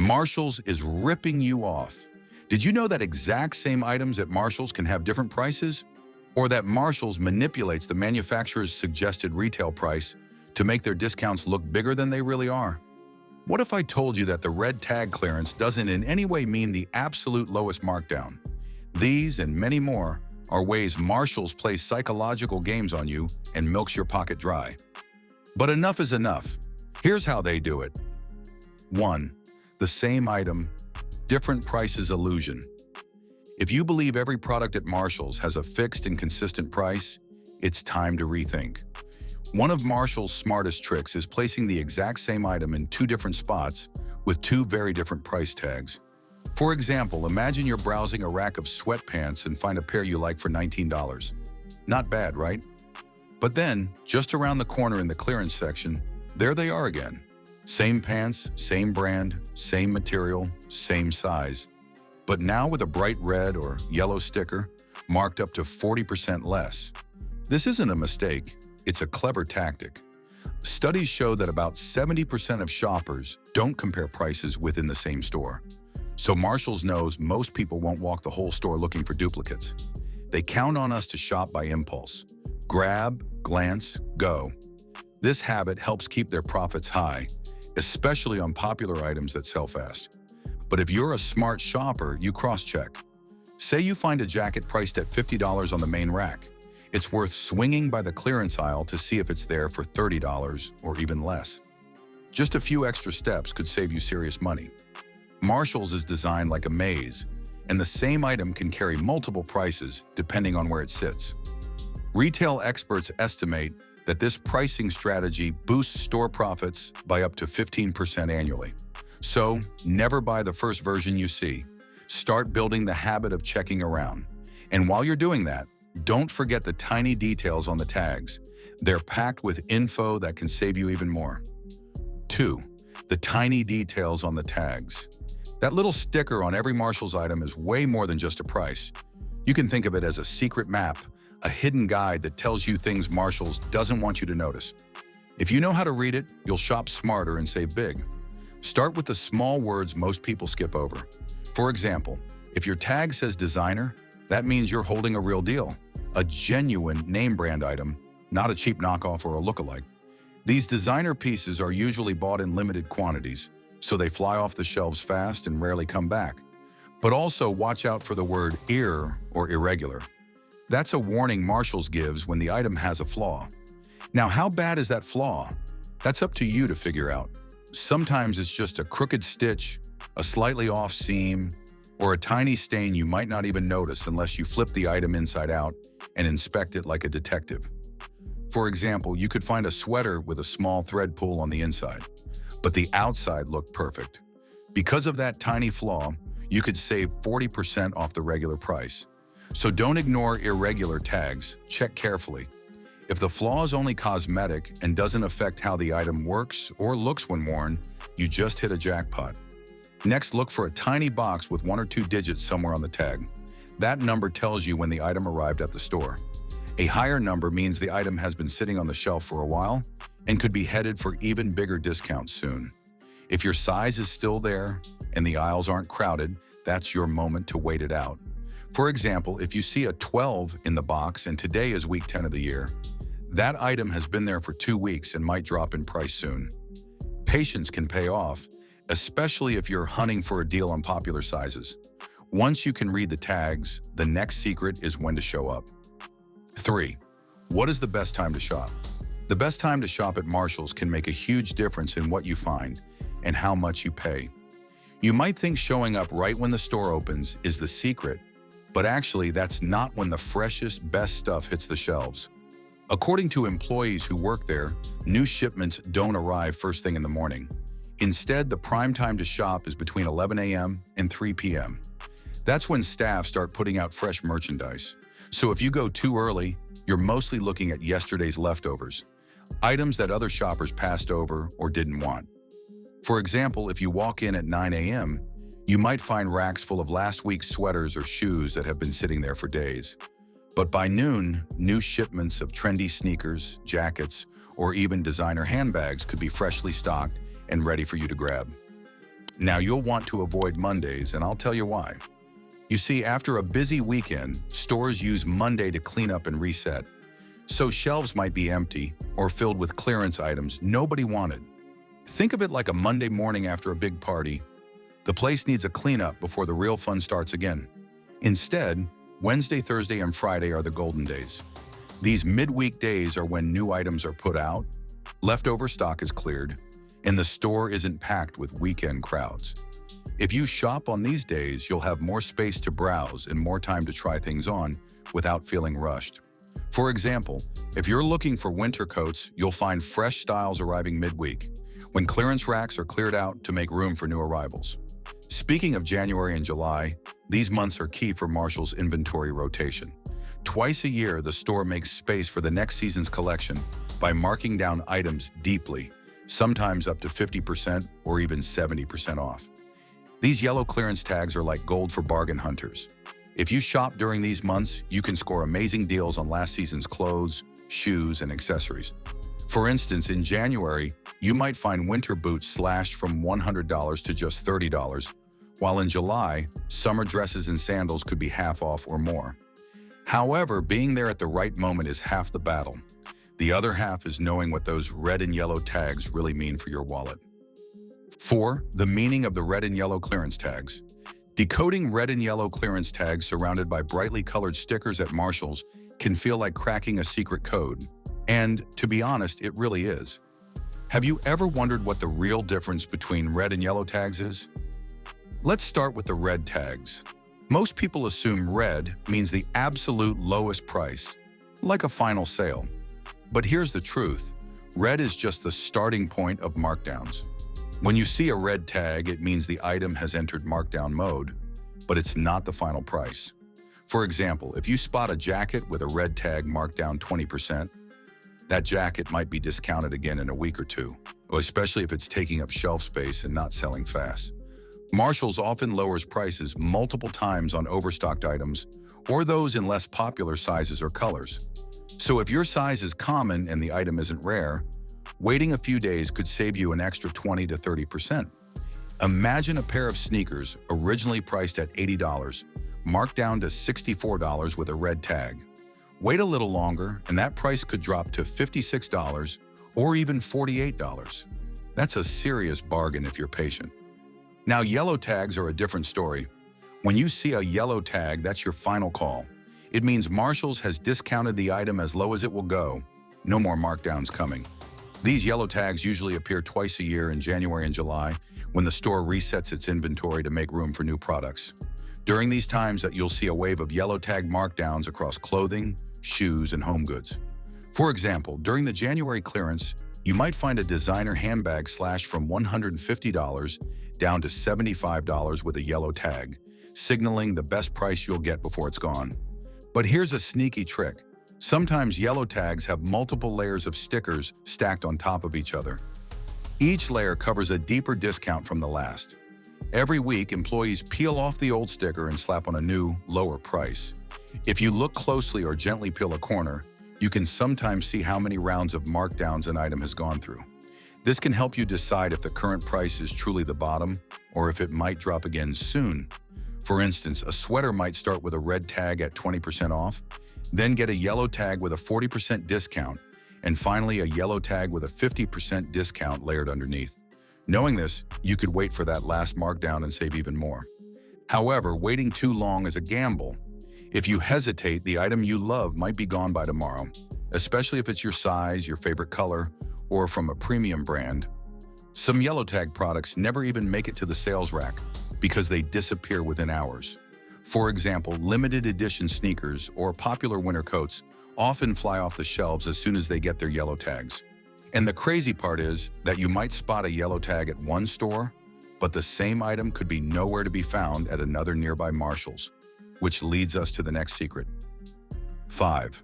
Marshalls is ripping you off. Did you know that exact same items at Marshalls can have different prices? Or that Marshalls manipulates the manufacturer's suggested retail price to make their discounts look bigger than they really are? What if I told you that the red tag clearance doesn't in any way mean the absolute lowest markdown? These and many more are ways Marshalls plays psychological games on you and milks your pocket dry. But enough is enough. Here's how they do it. 1. The same item, different prices illusion. If you believe every product at Marshalls has a fixed and consistent price, it's time to rethink. One of Marshall's smartest tricks is placing the exact same item in two different spots with two very different price tags. For example, imagine you're browsing a rack of sweatpants and find a pair you like for $19. Not bad, right? But then, just around the corner in the clearance section, there they are again. Same pants, same brand, same material, same size. But now with a bright red or yellow sticker, marked up to 40% less. This isn't a mistake, it's a clever tactic. Studies show that about 70% of shoppers don't compare prices within the same store. So Marshalls knows most people won't walk the whole store looking for duplicates. They count on us to shop by impulse. Grab, glance, go. This habit helps keep their profits high, especially on popular items that sell fast. But if you're a smart shopper, you cross-check. Say you find a jacket priced at $50 on the main rack. It's worth swinging by the clearance aisle to see if it's there for $30 or even less. Just a few extra steps could save you serious money. Marshalls is designed like a maze, and the same item can carry multiple prices depending on where it sits. Retail experts estimate that this pricing strategy boosts store profits by up to 15% annually. So, never buy the first version you see. Start building the habit of checking around. And while you're doing that, don't forget the tiny details on the tags. They're packed with info that can save you even more. 2. The tiny details on the tags. That little sticker on every Marshalls item is way more than just a price. You can think of it as a secret map, a hidden guide that tells you things Marshalls doesn't want you to notice. If you know how to read it, you'll shop smarter and save big. Start with the small words most people skip over. For example, if your tag says designer, that means you're holding a real deal, a genuine name brand item, not a cheap knockoff or a lookalike. These designer pieces are usually bought in limited quantities, so they fly off the shelves fast and rarely come back. But also watch out for the word ir or irregular. That's a warning Marshalls gives when the item has a flaw. Now, how bad is that flaw? That's up to you to figure out. Sometimes it's just a crooked stitch, a slightly off seam, or a tiny stain you might not even notice unless you flip the item inside out and inspect it like a detective. For example, you could find a sweater with a small thread pull on the inside, but the outside looked perfect. Because of that tiny flaw, you could save 40% off the regular price. So don't ignore irregular tags, check carefully. If the flaw is only cosmetic and doesn't affect how the item works or looks when worn, you just hit a jackpot. Next, look for a tiny box with 1 or 2 digits somewhere on the tag. That number tells you when the item arrived at the store. A higher number means the item has been sitting on the shelf for a while and could be headed for even bigger discounts soon. If your size is still there and the aisles aren't crowded, that's your moment to wait it out. For example, if you see a 12 in the box and today is week 10 of the year, that item has been there for 2 weeks and might drop in price soon. Patience can pay off, especially if you're hunting for a deal on popular sizes. Once you can read the tags, the next secret is when to show up. 3. What is the best time to shop? The best time to shop at Marshalls can make a huge difference in what you find and how much you pay. You might think showing up right when the store opens is the secret, but actually that's not when the freshest, best stuff hits the shelves. According to employees who work there, new shipments don't arrive first thing in the morning. Instead, the prime time to shop is between 11 a.m. and 3 p.m. That's when staff start putting out fresh merchandise. So if you go too early, you're mostly looking at yesterday's leftovers, items that other shoppers passed over or didn't want. For example, if you walk in at 9 a.m., you might find racks full of last week's sweaters or shoes that have been sitting there for days. But by noon, new shipments of trendy sneakers, jackets, or even designer handbags could be freshly stocked and ready for you to grab. Now you'll want to avoid Mondays, and I'll tell you why. You see, after a busy weekend, stores use Monday to clean up and reset. So shelves might be empty or filled with clearance items nobody wanted. Think of it like a Monday morning after a big party. The place needs a cleanup before the real fun starts again. Instead, Wednesday, Thursday, and Friday are the golden days. These midweek days are when new items are put out, leftover stock is cleared, and the store isn't packed with weekend crowds. If you shop on these days, you'll have more space to browse and more time to try things on without feeling rushed. For example, if you're looking for winter coats, you'll find fresh styles arriving midweek, when clearance racks are cleared out to make room for new arrivals. Speaking of January and July, these months are key for Marshall's inventory rotation. Twice a year, the store makes space for the next season's collection by marking down items deeply, sometimes up to 50% or even 70% off. These yellow clearance tags are like gold for bargain hunters. If you shop during these months, you can score amazing deals on last season's clothes, shoes, and accessories. For instance, in January, you might find winter boots slashed from $100 to just $30, while in July, summer dresses and sandals could be half off or more. However, being there at the right moment is half the battle. The other half is knowing what those red and yellow tags really mean for your wallet. 4. The meaning of the red and yellow clearance tags. Decoding red and yellow clearance tags surrounded by brightly colored stickers at Marshall's can feel like cracking a secret code. And, to be honest, it really is. Have you ever wondered what the real difference between red and yellow tags is? Let's start with the red tags. Most people assume red means the absolute lowest price, like a final sale. But here's the truth. Red is just the starting point of markdowns. When you see a red tag, it means the item has entered markdown mode, but it's not the final price. For example, if you spot a jacket with a red tag marked down 20%, that jacket might be discounted again in a week or two, especially if it's taking up shelf space and not selling fast. Marshall's often lowers prices multiple times on overstocked items or those in less popular sizes or colors. So if your size is common and the item isn't rare, waiting a few days could save you an extra 20 to 30%. Imagine a pair of sneakers originally priced at $80, marked down to $64 with a red tag. Wait a little longer and that price could drop to $56 or even $48. That's a serious bargain if you're patient. Now, yellow tags are a different story. When you see a yellow tag, that's your final call. It means Marshall's has discounted the item as low as it will go. No more markdowns coming. These yellow tags usually appear twice a year in January and July when the store resets its inventory to make room for new products. During these times you'll see a wave of yellow tag markdowns across clothing, shoes, and home goods. For example, during the January clearance, you might find a designer handbag slashed from $150 down to $75 with a yellow tag, signaling the best price you'll get before it's gone. But here's a sneaky trick. Sometimes yellow tags have multiple layers of stickers stacked on top of each other. Each layer covers a deeper discount from the last. Every week, employees peel off the old sticker and slap on a new, lower price. If you look closely or gently peel a corner, you can sometimes see how many rounds of markdowns an item has gone through. This can help you decide if the current price is truly the bottom or if it might drop again soon. For instance, a sweater might start with a red tag at 20% off, then get a yellow tag with a 40% discount, and finally a yellow tag with a 50% discount layered underneath. Knowing this, you could wait for that last markdown and save even more. However, waiting too long is a gamble. If you hesitate, the item you love might be gone by tomorrow, especially if it's your size, your favorite color, or from a premium brand. Some yellow tag products never even make it to the sales rack because they disappear within hours. For example, limited edition sneakers or popular winter coats often fly off the shelves as soon as they get their yellow tags. And the crazy part is that you might spot a yellow tag at one store, but the same item could be nowhere to be found at another nearby Marshall's, which leads us to the next secret. 5.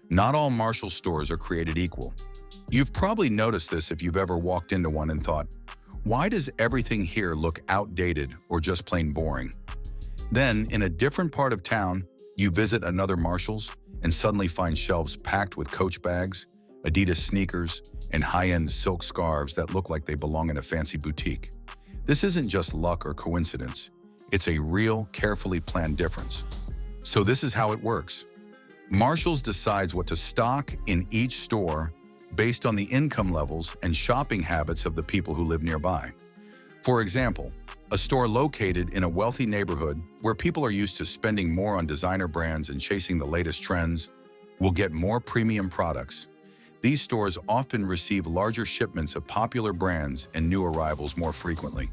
Not all Marshall stores are created equal. You've probably noticed this if you've ever walked into one and thought, why does everything here look outdated or just plain boring? Then, in a different part of town, you visit another Marshall's and suddenly find shelves packed with Coach bags, Adidas sneakers, and high-end silk scarves that look like they belong in a fancy boutique. This isn't just luck or coincidence. It's a real, carefully planned difference. So this is how it works. Marshalls decides what to stock in each store based on the income levels and shopping habits of the people who live nearby. For example, a store located in a wealthy neighborhood where people are used to spending more on designer brands and chasing the latest trends will get more premium products. These stores often receive larger shipments of popular brands and new arrivals more frequently.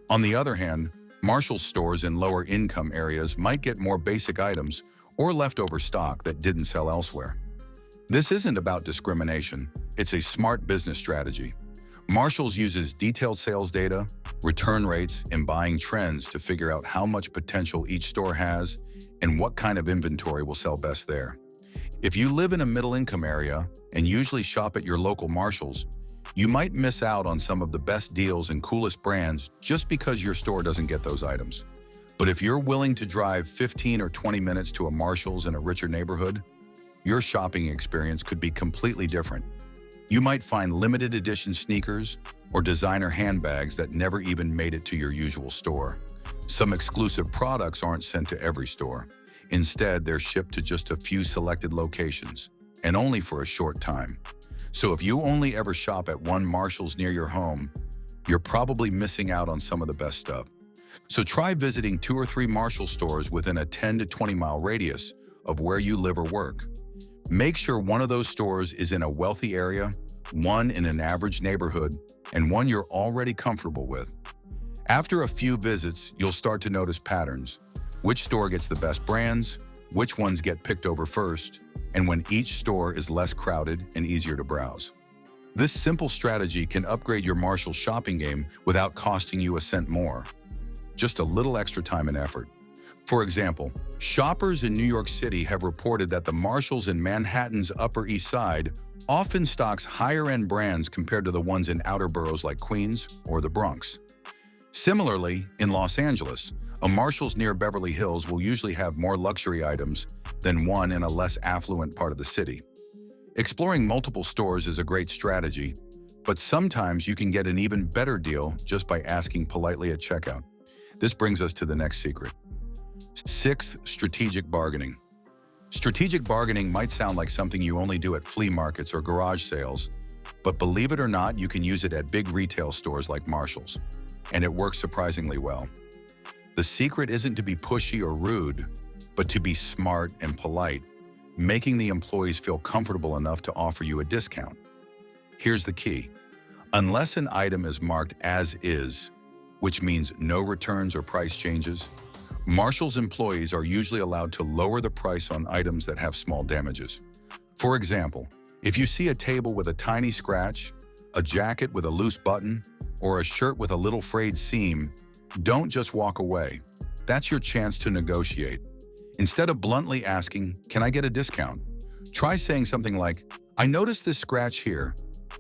On the other hand, Marshall stores in lower income areas might get more basic items or leftover stock that didn't sell elsewhere. This isn't about discrimination, it's a smart business strategy. Marshalls uses detailed sales data, return rates, and buying trends to figure out how much potential each store has and what kind of inventory will sell best there. If you live in a middle-income area and usually shop at your local Marshalls, you might miss out on some of the best deals and coolest brands just because your store doesn't get those items. But if you're willing to drive 15 or 20 minutes to a Marshalls in a richer neighborhood, your shopping experience could be completely different. You might find limited edition sneakers or designer handbags that never even made it to your usual store. Some exclusive products aren't sent to every store. Instead, they're shipped to just a few selected locations, and only for a short time. So if you only ever shop at one Marshalls near your home, you're probably missing out on some of the best stuff. So try visiting 2 or 3 Marshall stores within a 10 to 20 mile radius of where you live or work. Make sure one of those stores is in a wealthy area, one in an average neighborhood, and one you're already comfortable with. After a few visits, you'll start to notice patterns. Which store gets the best brands, which ones get picked over first, and when each store is less crowded and easier to browse. This simple strategy can upgrade your Marshall shopping game without costing you a cent more. Just a little extra time and effort. For example, shoppers in New York City have reported that the Marshalls in Manhattan's Upper East Side often stocks higher-end brands compared to the ones in outer boroughs like Queens or the Bronx. Similarly, in Los Angeles, a Marshalls near Beverly Hills will usually have more luxury items than one in a less affluent part of the city. Exploring multiple stores is a great strategy, but sometimes you can get an even better deal just by asking politely at checkout. This brings us to the next secret. 6th, strategic bargaining. Strategic bargaining might sound like something you only do at flea markets or garage sales, but believe it or not, you can use it at big retail stores like Marshalls, and it works surprisingly well. The secret isn't to be pushy or rude, but to be smart and polite, making the employees feel comfortable enough to offer you a discount. Here's the key. Unless an item is marked as is, which means no returns or price changes, Marshalls employees are usually allowed to lower the price on items that have small damages. For example, if you see a table with a tiny scratch, a jacket with a loose button, or a shirt with a little frayed seam, don't just walk away. That's your chance to negotiate. Instead of bluntly asking, "Can I get a discount?" try saying something like, "I noticed this scratch here.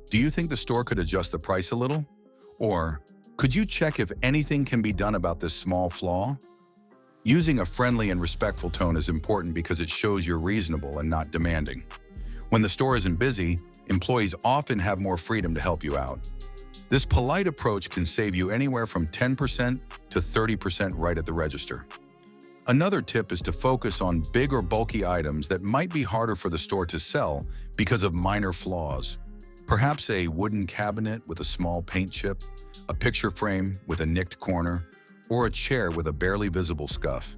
Do you think the store could adjust the price a little?" Or, "Could you check if anything can be done about this small flaw?" Using a friendly and respectful tone is important because it shows you're reasonable and not demanding. When the store isn't busy, employees often have more freedom to help you out. This polite approach can save you anywhere from 10% to 30% right at the register. Another tip is to focus on big or bulky items that might be harder for the store to sell because of minor flaws. Perhaps a wooden cabinet with a small paint chip, a picture frame with a nicked corner, or a chair with a barely visible scuff.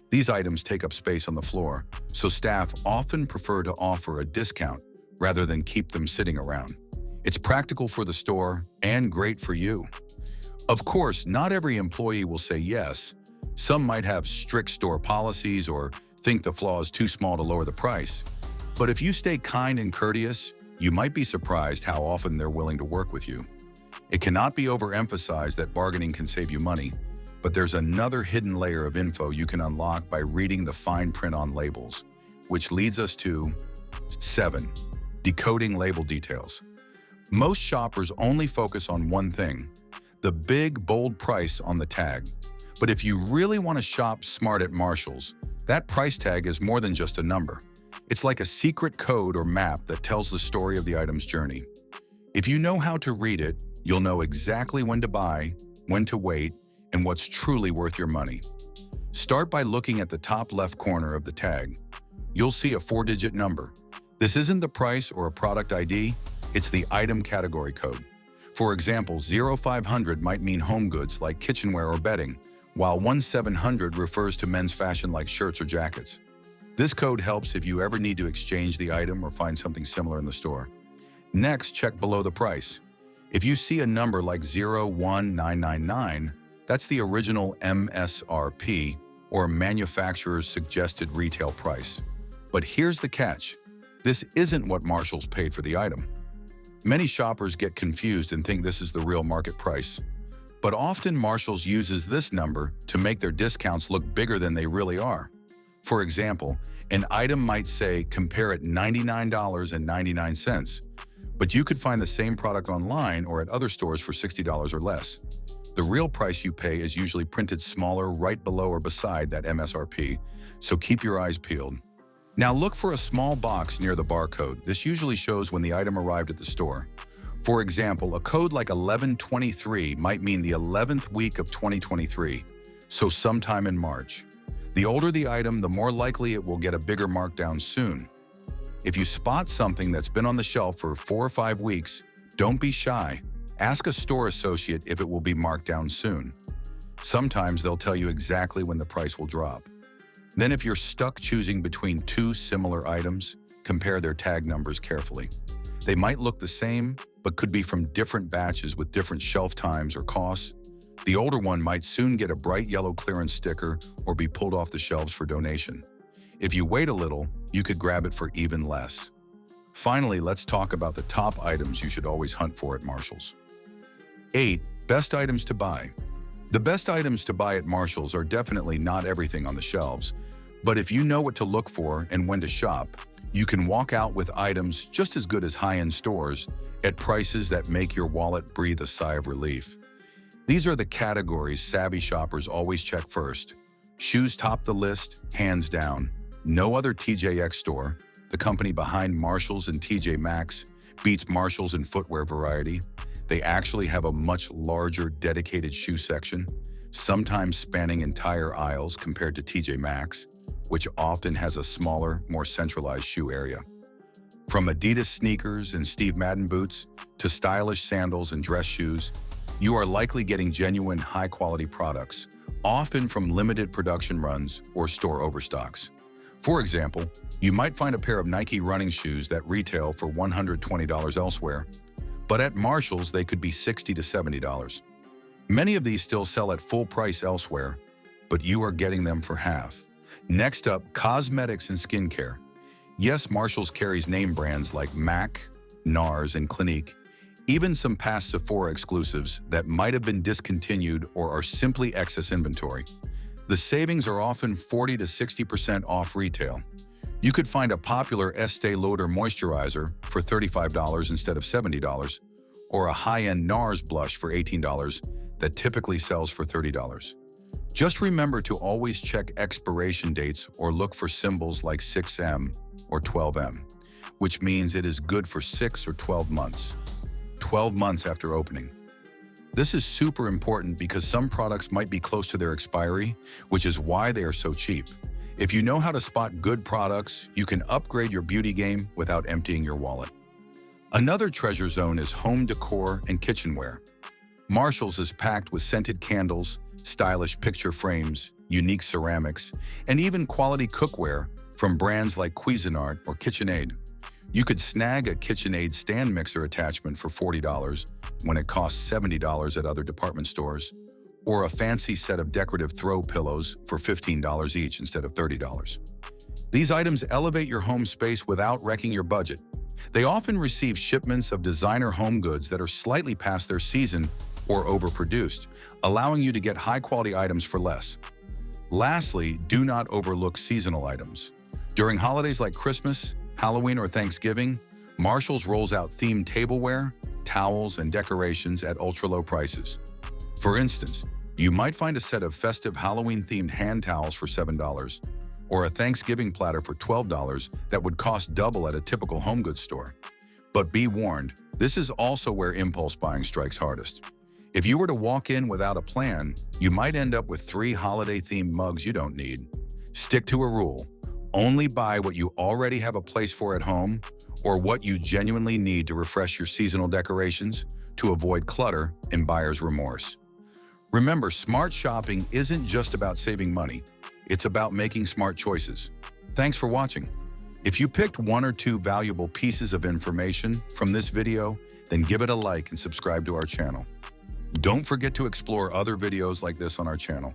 These items take up space on the floor, so staff often prefer to offer a discount rather than keep them sitting around. It's practical for the store and great for you. Of course, not every employee will say yes. Some might have strict store policies or think the flaw is too small to lower the price. But if you stay kind and courteous, you might be surprised how often they're willing to work with you. It cannot be overemphasized that bargaining can save you money, but there's another hidden layer of info you can unlock by reading the fine print on labels, which leads us to 7. Decoding label details. Most shoppers only focus on one thing, the big, bold price on the tag. But if you really want to shop smart at Marshalls, that price tag is more than just a number. It's like a secret code or map that tells the story of the item's journey. If you know how to read it, you'll know exactly when to buy when to wait, and what's truly worth your money. Start by looking at the top left corner of the tag. You'll see a 4-digit number. This isn't the price or a product ID, it's the item category code. For example, 0500 might mean home goods like kitchenware or bedding, while 1700 refers to men's fashion like shirts or jackets. This code helps if you ever need to exchange the item or find something similar in the store. Next, check below the price. If you see a number like 01999, that's the original MSRP, or manufacturer's suggested retail price. But here's the catch. This isn't what Marshalls paid for the item. Many shoppers get confused and think this is the real market price. But often Marshalls uses this number to make their discounts look bigger than they really are. For example, an item might say compare at $99.99, but you could find the same product online or at other stores for $60 or less. The real price you pay is usually printed smaller right below or beside that MSRP, so keep your eyes peeled. Now look for a small box near the barcode. This usually shows when the item arrived at the store. For example, a code like 1123 might mean the 11th week of 2023, so sometime in March. The older the item, the more likely it will get a bigger markdown soon. If you spot something that's been on the shelf for 4 or 5 weeks, don't be shy. Ask a store associate if it will be marked down soon. Sometimes they'll tell you exactly when the price will drop. Then if you're stuck choosing between 2 similar items, compare their tag numbers carefully. They might look the same, but could be from different batches with different shelf times or costs. The older one might soon get a bright yellow clearance sticker or be pulled off the shelves for donation. If you wait a little, you could grab it for even less. Finally, let's talk about the top items you should always hunt for at Marshalls. 8. Best items to buy. The best items to buy at Marshalls are definitely not everything on the shelves, but if you know what to look for and when to shop, you can walk out with items just as good as high-end stores at prices that make your wallet breathe a sigh of relief. These are the categories savvy shoppers always check first. Shoes top the list, hands down. No other TJX store, the company behind Marshalls and TJ Maxx, beats Marshalls in footwear variety. They actually have a much larger dedicated shoe section, sometimes spanning entire aisles compared to TJ Maxx, which often has a smaller, more centralized shoe area. From Adidas sneakers and Steve Madden boots to stylish sandals and dress shoes, you are likely getting genuine high-quality products, often from limited production runs or store overstocks. For example, you might find a pair of Nike running shoes that retail for $120 elsewhere, but at Marshalls they could be $60 to $70. Many of these still sell at full price elsewhere, but you are getting them for half. Next up, cosmetics and skincare. Yes, Marshalls carries name brands like MAC, NARS, and Clinique, even some past Sephora exclusives that might have been discontinued or are simply excess inventory. The savings are often 40 to 60% off retail. You could find a popular Estée Lauder moisturizer for $35 instead of $70, or a high-end NARS blush for $18 that typically sells for $30. Just remember to always check expiration dates or look for symbols like 6M or 12M, which means it is good for 6 or 12 months. 12 months after opening. This is super important because some products might be close to their expiry, which is why they are so cheap. If you know how to spot good products, you can upgrade your beauty game without emptying your wallet. Another treasure zone is home decor and kitchenware. Marshalls is packed with scented candles, stylish picture frames, unique ceramics, and even quality cookware from brands like Cuisinart or KitchenAid. You could snag a KitchenAid stand mixer attachment for $40 when it costs $70 at other department stores, or a fancy set of decorative throw pillows for $15 each instead of $30. These items elevate your home space without wrecking your budget. They often receive shipments of designer home goods that are slightly past their season or overproduced, allowing you to get high-quality items for less. Lastly, do not overlook seasonal items. During holidays like Christmas, Halloween, or Thanksgiving, Marshalls rolls out themed tableware, towels, and decorations at ultra-low prices. For instance, you might find a set of festive Halloween-themed hand towels for $7, or a Thanksgiving platter for $12 that would cost double at a typical home goods store. But be warned, this is also where impulse buying strikes hardest. If you were to walk in without a plan, you might end up with 3 holiday-themed mugs you don't need. Stick to a rule. Only buy what you already have a place for at home or what you genuinely need to refresh your seasonal decorations to avoid clutter and buyer's remorse. Remember, smart shopping isn't just about saving money. It's about making smart choices. Thanks for watching. If you picked 1 or 2 valuable pieces of information from this video, then give it a like and subscribe to our channel. Don't forget to explore other videos like this on our channel.